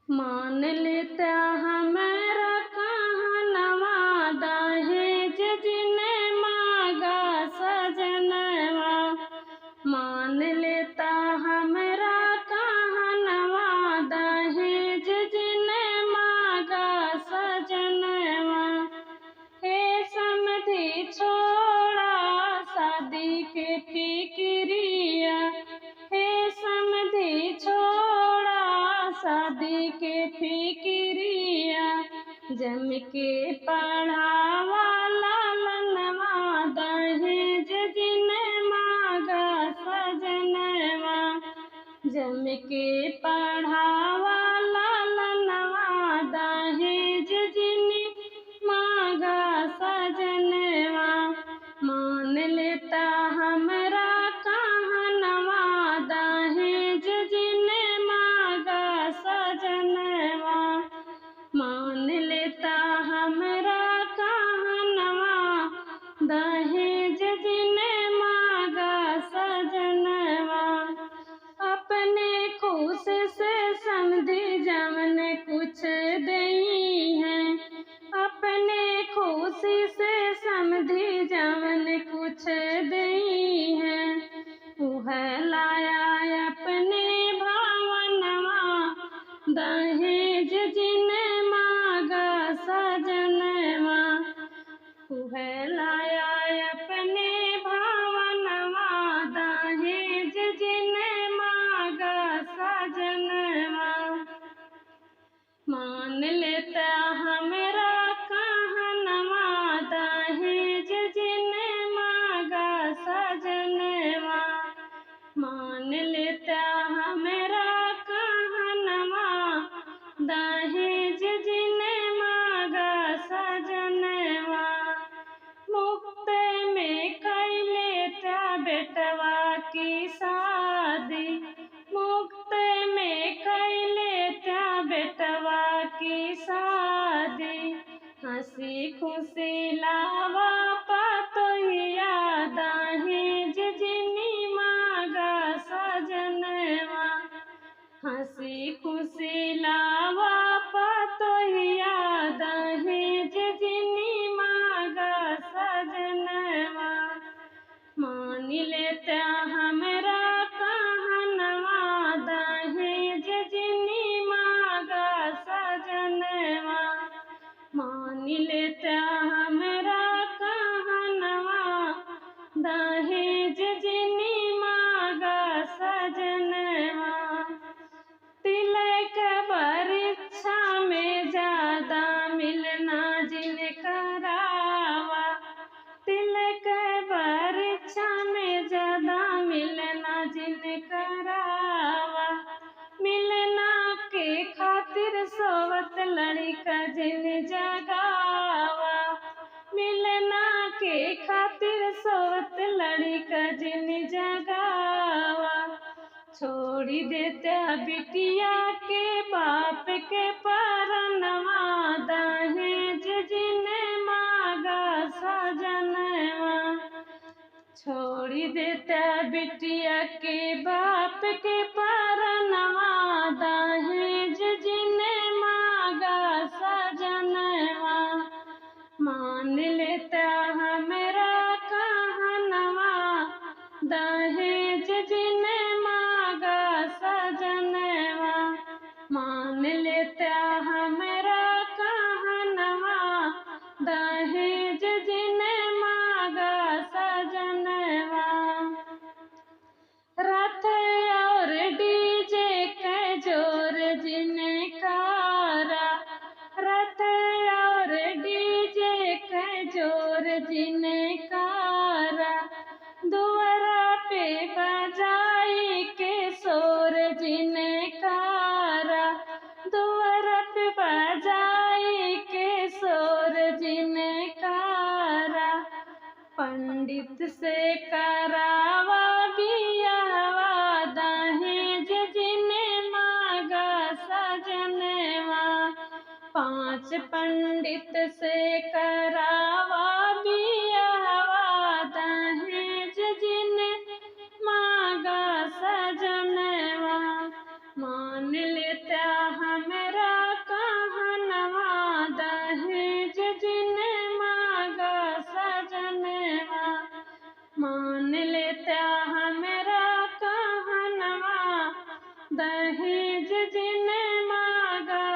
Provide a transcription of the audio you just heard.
मान लेता हमरा कहनवा दहेज जिने मांगा सजनवा। मान लेता हमरा कहनवा दहेज जिने मांगा सजनवा। हे समधी छोड़ा शादी के फिक्रिया, हे समधी छोड़ा शादी के फिक्रिया। जम के पढ़ावा लालनवा दहेज जिने मांगा सजनवा। जम के पढ़ावा लालनवा दहेज जिने मांगा सजनवा। मान लेता हमरा कहनवा दहेज जिने मांगा सजनवा। मान लेता हमरा कहनवा दहेज जिने मांगा सजनवा। अपने खुश से समधी जमन कुछ दई है, अपने खुशी से समधी जमन कुछ दई है। उह लाया अपने भावनवा दहेज जिने मांगा सजनवा। उह लाया अपने भावनवा दहेज जिने मांगा सजनवा। मान लेता हमरा कहनवा दहेज जिने मांगा सजनवा। मान लेता हमरा कहनवा दहेज जिने मांगा सजनवा। मुफ्त में कई लेता बेटवा की शादी, मुफ्त में कई लेता बेटवा की शादी। हंसी खुशी लावा पतोहिया दहेज जिनी मांगा सजनवा। हंसी खुशी लावा पतोहिया दहेज जिनी मांगा सजनवा। मान लेता हमरा कहनवा दहेज जिनी मांगा सजनवा। मान लेता हमरा कहनवा दहेज जिनी मांगा सजनवा। तिलक परीक्षा में ज्यादा मिलना जिन करावा, तिलक परीक्षा में ज्यादा मिलना जिन करावा। मिलना के खातिर सोवत लड़का जिन जगावा, मिलना के खातिर सोवत लड़का जिन जगावा। छोड़ी देता बिटिया के बाप के परनवा दहेज जिने मांगा सजनवा। छोड़ी देता बिटिया के बाप के परनवा दहेज जिने मांगा सजनवा। मान लेता हमरा कहनवा दहेज जिने मांगा सजनवा। मान लेता हमरा कहनवा दहेज जिने मांगा सजनवा। रथ और डीजे के जोर जिने कारा, रथ और डीजे के जोर जिने कारा। दुआरा पे बजाई के शोर जिने कारा, दुआरा पे बजाई के शोर जिने कारा। पंडित से करावा बियावा दहेज जिने मांगा सजनवा। 5 पंडित से करावा बियावा दहेज जिने मांगा सजनवा। मान लेता हमरा सुन लेता हमरा कहनवा, दहेज जिन मांगा